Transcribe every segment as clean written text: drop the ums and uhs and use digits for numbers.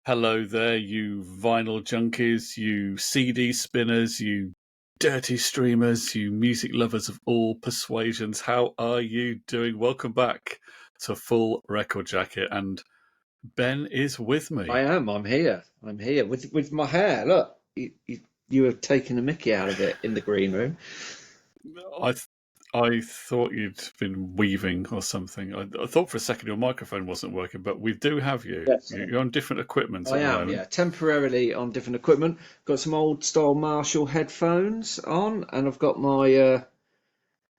Hello there, you vinyl junkies, you CD spinners, you dirty streamers, you music lovers of all persuasions. How are you doing? Welcome back to Full Record Jacket, and Ben is with I me. am. I'm here. I'm here with my hair. Look, you have taken a mickey out of it in the green room. I I thought you'd been weaving or something. I thought for a second your microphone wasn't working, but we do have you. Yes, You're on different equipment I at the am. moment. Yeah, temporarily on different equipment. Got some old style Marshall headphones on, and I've got my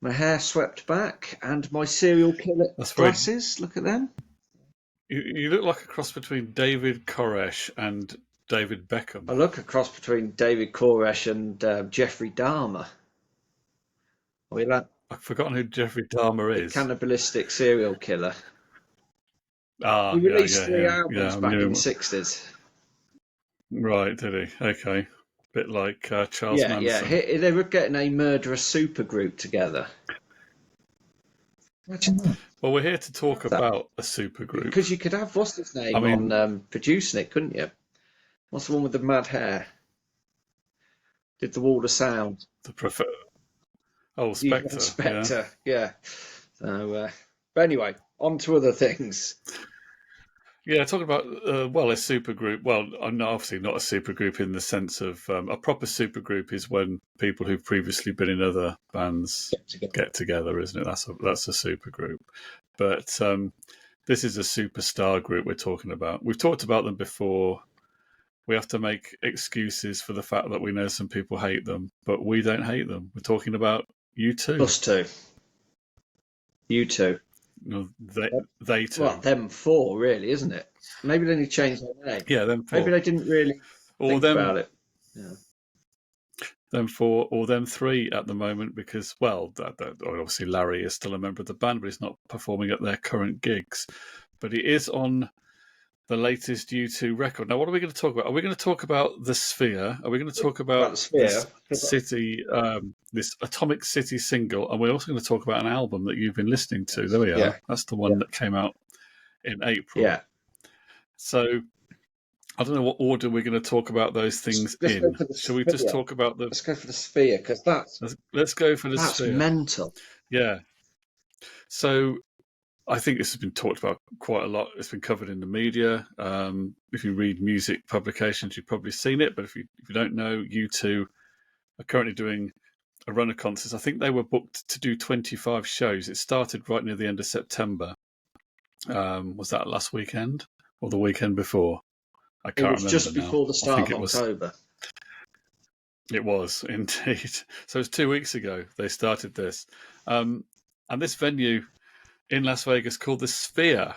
hair swept back and my serial killer That's very. glasses. Look at them. You look like a cross between David Koresh and David Beckham. I look a cross between David Koresh and Jeffrey Dahmer. Are we like I've forgotten who Jeffrey Dahmer the is. cannibalistic serial killer? He Ah, yeah, released yeah, three him. Yeah, albums I back in knew the him. '60s. Right, did he? Okay. Bit like Charles Yeah, yeah. Manson. They were getting a murderous supergroup together. Imagine that. Well, we're here to talk That about a supergroup. because you could have what's his I name on mean, producing it, couldn't you? What's the one with the mad hair? Did the Wall of Sound? the prof- oh, Yvonne Spectre, yeah. Spectre. Yeah. So, but anyway, on to other things. Yeah, talking about, well, a supergroup. Well, I'm obviously not a supergroup in the sense of a proper supergroup is when people who've previously been in other bands Get together. get together, isn't it? That's a supergroup. But this is a superstar group we're talking about. We've talked about them before. We have to make excuses for the fact that we know some people hate them, but we don't hate them. We're talking about U2. Us two. You two. You know, they Well, two. them four, really, isn't it? Maybe they only changed their name. Yeah, them Maybe four. they didn't really Or think about them it. Yeah. them four, or them three at the moment, because, well, obviously Larry is still a member of the band, but he's not performing at their current gigs. But he is on the latest U2 record. Now, what are we going to talk about? Are we going to talk about the Sphere? Are we going to talk About the about Sphere. this Atomic City single? And we're also going to talk about an album that you've been listening to. There we are. Yeah. That's the Yeah. one that came out in April. Yeah. So I don't know what order we're going to talk about those things Let's go in. for the Shall we just Sphere. talk about the? Let's go for the Sphere because Let's go for the that's Sphere. mental. Yeah. So I think this has been talked about quite a lot. It's been covered in the media. If you read music publications, you've probably seen it. But if you don't know, U2 are currently doing a run of concerts. I think they were booked to do 25 shows. It started right near the end of September. Was that last weekend or the weekend before? I It can't was remember just now. before the I start think of it was. October. It was indeed. So it was 2 weeks ago they started this, and this venue in Las Vegas called the Sphere,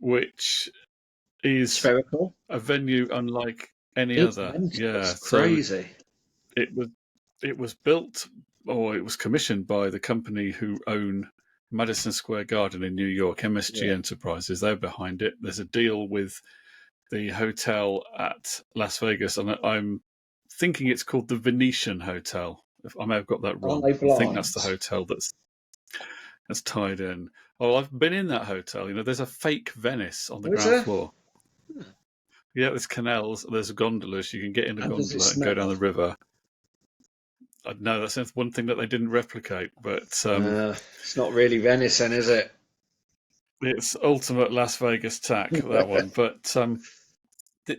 which is Spherical. a venue unlike any It's other. mental. Yeah, It's so crazy. it was built, or it was commissioned by the company who own Madison Square Garden in New York, MSG Yeah. Enterprises. They're behind it. There's a deal with the hotel at Las Vegas, and I'm thinking it's called the Venetian Hotel. I may have got that Are wrong. they I think that's the blind? hotel that's tied in. Oh, I've been in that hotel. You know, there's a fake Venice on the Oh, is ground there? floor. Yeah, there's canals, there's gondolas. You can get in a And does it gondola and go down smell? the river. I know that's one thing that they didn't replicate, but It's not really Venice, then, is it? it's ultimate Las Vegas tack, that one. But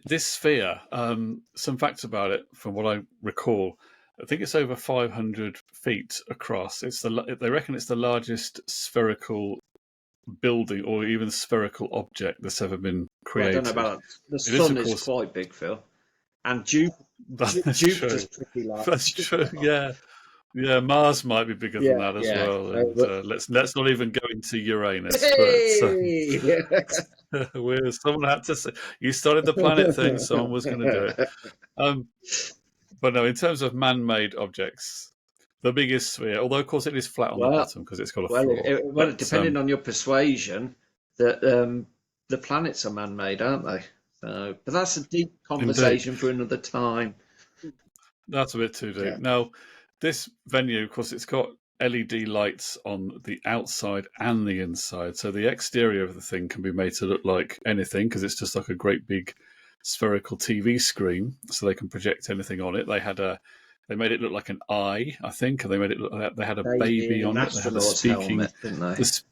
this Sphere, some facts about it from what I recall. I think it's over 500 feet across. They reckon it's the largest spherical building or even spherical object that's ever been Well, I don't know created. about that. The It is, sun of is course, quite big, Phil. And that's Jupiter's true. pretty large That's as true. well. Yeah, yeah. Mars might be bigger than Yeah, that as yeah. well, So, and let's not even go into Uranus. hey! But someone had to say you started the planet thing. Someone was going to do it. But no, in terms of man-made objects, the biggest sphere, although of course it is flat on the Well, bottom because it's got a well, floor. But depending on your persuasion, that the planets are man-made, aren't they? So, but that's a deep indeed, conversation for another time. that's a bit too Yeah. deep. Now, this venue, of course, it's got LED lights on the outside and the inside. So the exterior of the thing can be made to look like anything because it's just like a great big spherical TV screen, so they can project anything on it. They made it look like an eye, I think, and they made it look like they had a Maybe baby in an on it. They had a astronaut's speaking, helmet, didn't they? this,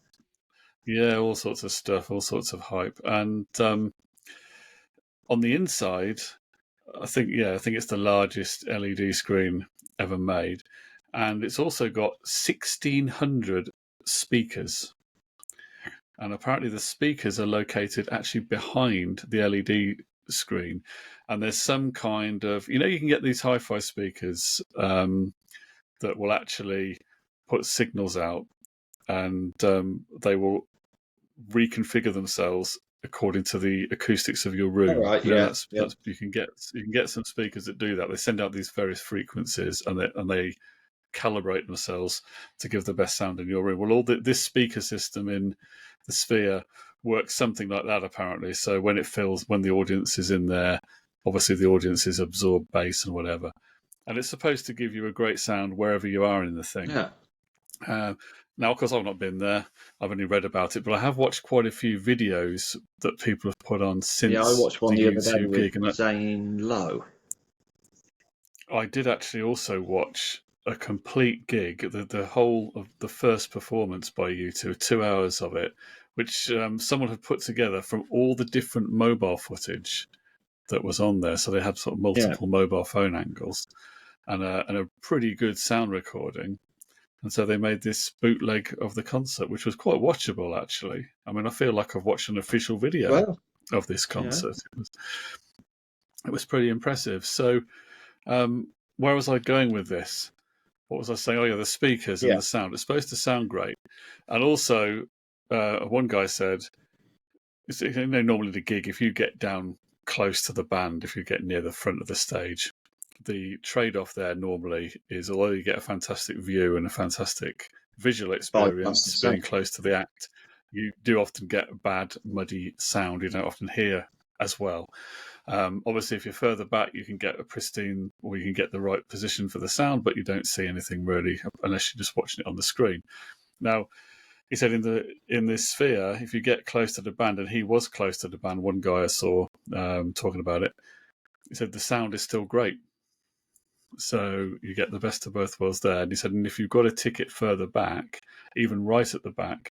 yeah, all sorts of stuff, all sorts of hype, and on the inside, I think it's the largest LED screen ever made, and it's also got 1,600 speakers. And apparently, the speakers are located actually behind the LED screen. And there's some kind of, you can get these hi-fi speakers that will actually put signals out, and they will reconfigure themselves according to the acoustics of your All room. right, yeah, yeah, That's you can get some speakers that do that. They send out these various frequencies, and they calibrate themselves to give the best sound in your room. Well, this speaker system in the Sphere works something like that apparently. So when the audience is in there, obviously the audience is absorb bass and whatever, and it's supposed to give you a great sound wherever you are in the thing. yeah. Now, of course, I've not been there. I've only read about it, but I have watched quite a few videos that people have put on Yeah, I since watched one the the other day YouTube with gig, and Zane Lowe. I did actually also watch a complete gig, the whole of the first performance by U2, 2 hours of it, which someone had put together from all the different mobile footage that was on there. So they had sort of Yeah. multiple mobile phone angles and a pretty good sound recording. And so they made this bootleg of the concert, which was quite watchable, actually. I mean, I feel like I've watched an official video Well, of this yeah, concert. It was pretty impressive. So, where was I going with this? What was I saying? Oh, yeah, the speakers and yeah. the sound. It's supposed to sound great. And also, one guy said, normally the gig, if you get down close to the band, if you get near the front of the stage, the trade-off there normally is, although you get a fantastic view and a fantastic visual Bypass the experience being sound. close to the act, you do often get bad, muddy sound. You don't often hear as well. Obviously, if you're further back, you can get a pristine, or you can get the right position for the sound, but you don't see anything really unless you're just watching it on the screen. Now, he said in this Sphere, if you get close to the band, and he was close to the band, one guy I saw talking about it, he said the sound is still great. So you get the best of both worlds there. And he said, and if you've got a ticket further back, even right at the back,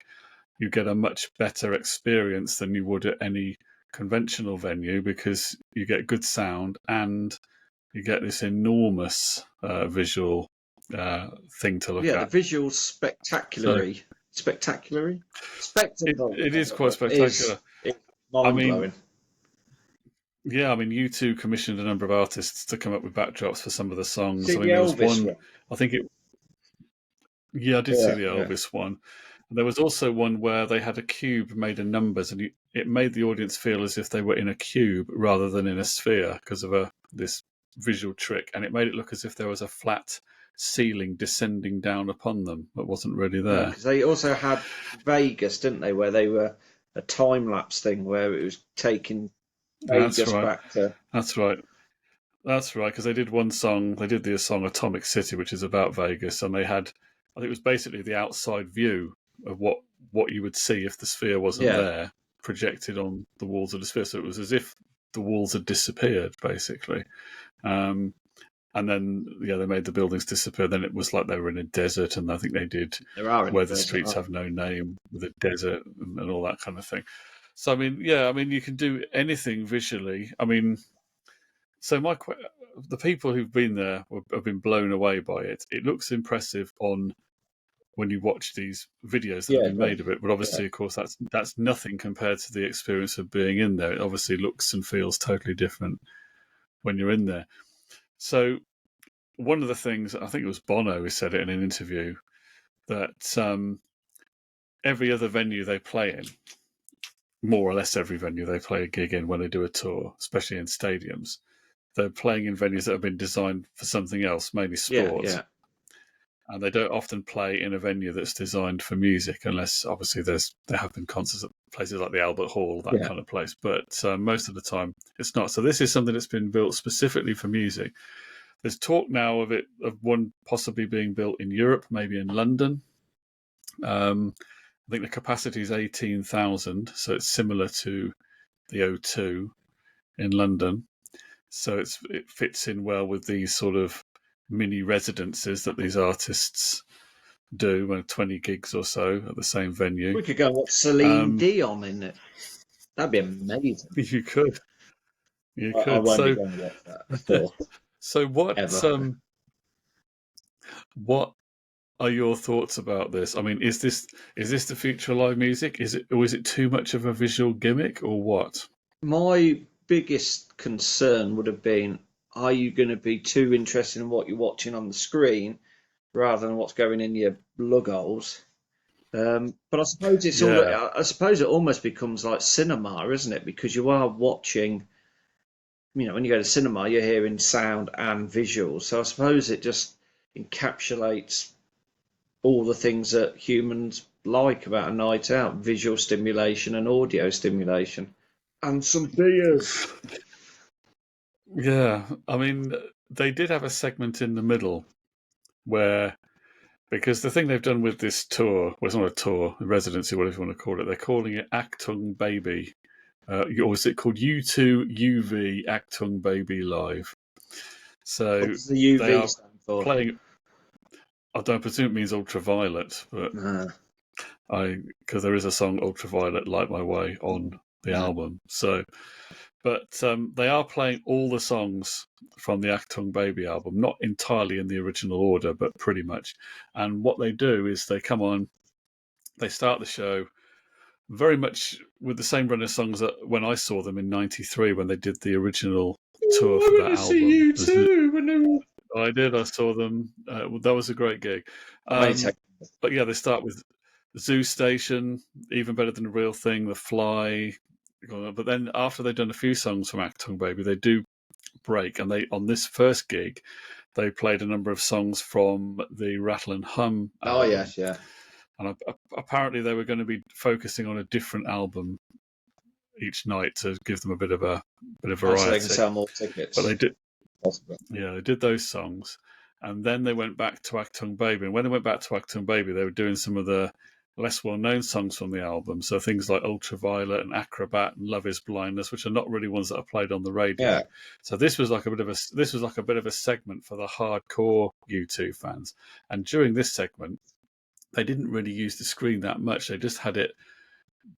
you get a much better experience than you would at any conventional venue, because you get good sound and you get this enormous visual thing to look Yeah, the at. visuals So spectacularly, spectacle it is quite is spectacular. I mind mean, blowing. yeah, I mean, U2 commissioned a number of artists to come up with backdrops for some of the songs. See I the mean, there was Elvis one, one. I think it, yeah, I did see Yeah, the yeah, Elvis one. There was also one where they had a cube made of numbers, and it made the audience feel as if they were in a cube rather than in a sphere because of this visual trick, and it made it look as if there was a flat ceiling descending down upon them that wasn't really yeah. there. Because they also had Vegas, didn't they? Where they were a time lapse thing where it was taking That's Vegas right. back to. That's right. That's right. Because they did one song. They did the song "Atomic City," which is about Vegas, and they had. I think it was basically the outside view of what you would see if the sphere wasn't Yeah, there, projected on the walls of the sphere. So it was as if the walls had disappeared, basically. Um, and then, yeah, they made the buildings disappear. Then it was like they were in a desert, and I think they did there are in the "Where the desert, Streets aren't Have No Name" with a desert and all that kind of thing. So I mean, yeah, I mean, you can do anything visually. I mean, so the people who've been there have been blown away by it. It looks impressive on when you watch these videos that they? have Yeah, been made of it, but yeah, obviously, of course, that's nothing compared to the experience of being in there. It obviously looks and feels totally different when you're in there. So one of the things, I think it was Bono who said it in an interview, that every other venue they play in, more or less every venue they play a gig in when they do a tour, especially in stadiums, they're playing in venues that have been designed for something else, mainly yeah, sport. yeah, And they don't often play in a venue that's designed for music, unless obviously there have been concerts at places like the Albert Hall, that yeah. kind of place. But most of the time, it's not. So this is something that's been built specifically for music. There's talk now of one possibly being built in Europe, maybe in London. I think the capacity is 18,000, so it's similar to the O2. in London. So it fits in well with these sort of mini residences that these artists do, 20 gigs or so at the same venue. We could go watch Celine Dion in it. That'd be amazing. You could. You I could. won't be going to watch that before. So Ever. what are your thoughts about this? I mean, is this the future of live music? Is it too much of a visual gimmick, or what? My biggest concern would have been, are you going to be too interested in what you're watching on the screen rather than what's going in your lug holes? But I suppose Yeah, I suppose it almost becomes like cinema, isn't it? Because you are watching, when you go to cinema, you're hearing sound and visual. So I suppose it just encapsulates all the things that humans like about a night out: visual stimulation and audio stimulation. And some beers. yeah. I mean, they did have a segment in the middle where, because the thing they've done with this tour, well, it's not a tour, a residency, whatever you want to call it, they're calling it Achtung Baby. Or is it called U2 UV Achtung Baby Live? What So does the they UV are stand for? playing, I don't presume it means ultraviolet, but Nah, because there is a song Ultraviolet Light My Way on the nah. album. So, but they are playing all the songs from the Achtung Baby album, not entirely in the original order, but pretty much. And what they do is they come on, they start the show very much with the same run of songs that when I saw them in '93 when they did the original tour Oh, for I went that to see album. you too. I did. I saw them. That was a great gig. I'm only taking. But yeah, they start with Zoo Station, even better than the real thing, The Fly. But then after they've done a few songs from Achtung Baby, they do break, and they on this first gig they played a number of songs from the Rattle and Hum Oh album, yes, yeah. and apparently they were going to be focusing on a different album each night to give them a bit of Oh, so they can variety. sell more But they tickets. did, Possibly. yeah, they did those songs, and then they went back to Achtung Baby. And when they went back to Achtung Baby, they were doing some of the less well-known songs from the album, so things like Ultraviolet and Acrobat and Love Is Blindness, which are not really ones that are played on the radio. Yeah, So this was like a bit of a segment for the hardcore U2 fans. And during this segment, they didn't really use the screen that much. They just had it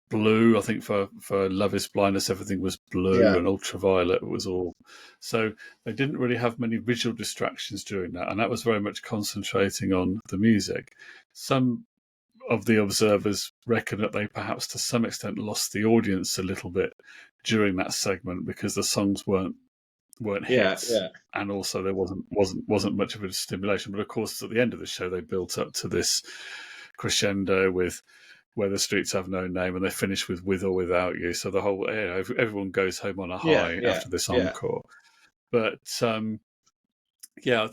blue. I think for Love Is Blindness, everything was blue, yeah, and Ultraviolet was all. So they didn't really have many visual distractions during that, and that was very much concentrating on the music. Some of the observers reckon that they perhaps to some extent lost the audience a little bit during that segment because the songs weren't yeah, hits, yeah, and also there wasn't much of a stimulation. But of course, at the end of the show, they built up to this crescendo with "Where the Streets Have No Name," and they finish with or Without You. So the whole, everyone goes home on a yeah, high yeah, after this yeah, encore. But yeah,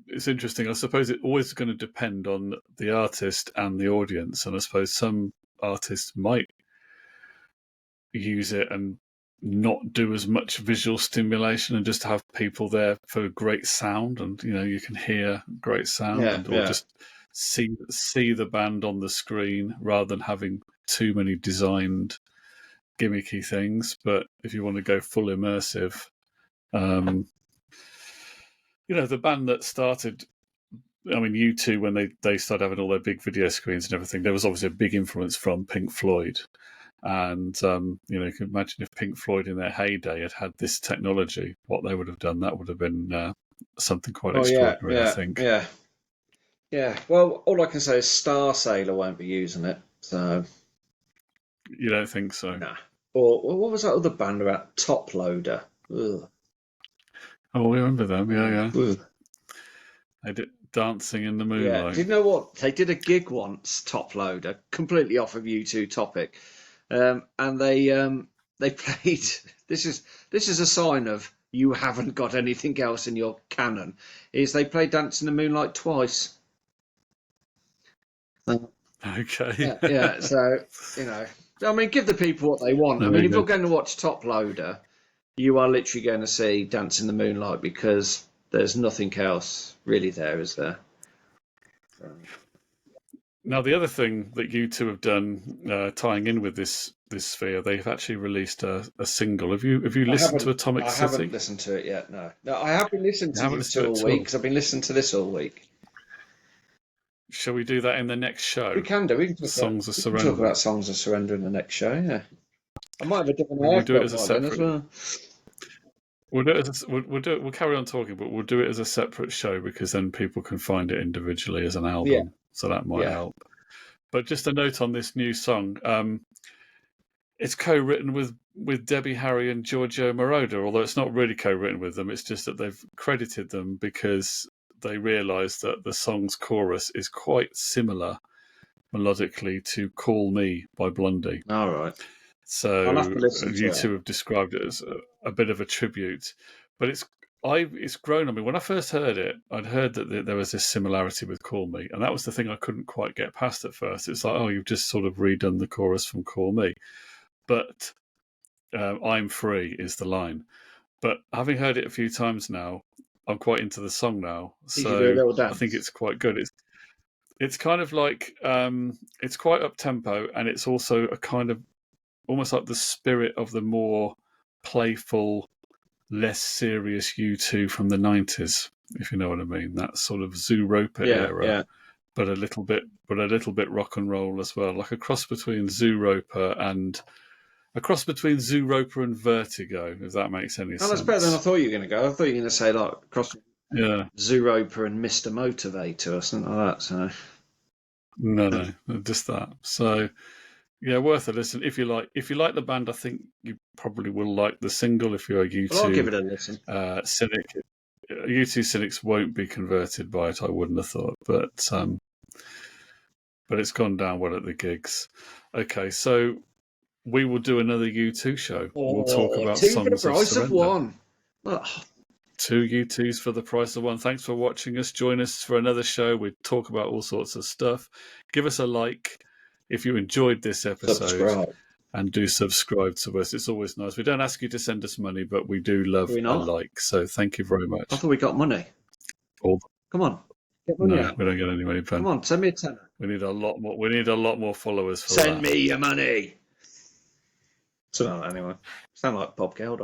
it's interesting. I suppose it's always going to depend on the artist and the audience, and I suppose some artists might use it and not do as much visual stimulation and just have people there for great sound, and you can hear great sound, yeah, and or yeah, just see the band on the screen rather than having too many designed gimmicky things. But if you want to go full immersive, um, the band that started, I mean, U2, when they started having all their big video screens and everything, there was obviously a big influence from Pink Floyd. And, you can imagine if Pink Floyd in their heyday had this technology, what they would have done. That would have been something quite oh yeah, extraordinary, I yeah, think. yeah, yeah. Well, all I can say is Star Sailor won't be using it. So You don't think so? nah. Or what was that other band about? Top Loader. Ugh. Oh, we remember them. Yeah, yeah. Ugh. They did Dancing in the Yeah. Moonlight. Did you know what? They did a gig once, Top Loader, completely off of U2 topic. And they played this is a sign of you haven't got anything else in your canon. Is they played Dance in the Moonlight twice. Okay. Yeah, yeah. So I mean, give the people what they want. I There mean, you if go. you're going to watch Top Loader, you are literally going to see Dance in the Moonlight because there's nothing else really there, is there? So, Now, the other thing that U2 have done, tying in with this this sphere, they've actually released a single. Have you I listened to haven't. Atomic I haven't City? listened to it yet. No, no. I have been listening You to haven't you listened two to all it at week all. because I've been listening to this all week. Shall we do that in the next We show? can do. Songs of We can talk Surrender. about Songs of Surrender in the next show. Yeah, I might have a different We'll do it haircut as a by then as separate. well. We'll do it. We'll do it. We'll carry on talking, but we'll do it as a separate show because then people can find it individually as an Yeah, album. So that might yeah. help. But just a note on this new song. It's co-written with Debbie Harry and Giorgio Moroder, although it's not really co-written with them. It's just that they've credited them because they realised that the song's chorus is quite similar melodically to "Call Me" by Blondie. All right. I'll have So to listen to you it. two have described it as a bit of a tribute, but it's grown on me. When I first heard it, I'd heard that there was this similarity with "Call Me," and that was the thing I couldn't quite get past at first. It's like, oh, you've just sort of redone the chorus from "Call Me," but "I'm free" is the line. But having heard it a few times now, I'm quite into the song now, Did you do a so little I think dance? it's quite good. It's kind of like it's quite up tempo, and it's also a kind of almost like the spirit of the more playful, less serious U2 from the 90s, if you know what I mean. That sort of Zoo Roper Yeah, era, yeah. but a little bit rock and roll as well, like a cross between Zoo Roper and Vertigo, if that makes any Oh, that's better than I sense. thought you were going to go. I thought you were going to say like cross Yeah, Zooropa and Mr. Motivator or something like that. So no, just that. So yeah, worth a listen if you like. If you like the band, I think you probably will like the single. If you're a well, I'll give U2 it a listen. cynic, U2 cynics won't be converted by it. I wouldn't have thought, but it's gone down well at the gigs. Okay, so we will do another U2 show. We'll talk Oh, about two for the Songs of price of Surrender. one. Oh, 2 U2s for the price of one. Thanks for watching us. Join us for another show. We talk about all sorts of stuff. Give us a like if you enjoyed this episode, subscribe. and do subscribe to us. It's always nice. We don't ask you to send us money, but we do love Do we a not? like. So thank you very I much. thought we got money. Come on, get money No, out. we don't get any money, Come Ben. on, send me a tenner. We need a lot more. We need a lot more followers for Send that. me your money. So anyway, sound like Bob Geldof.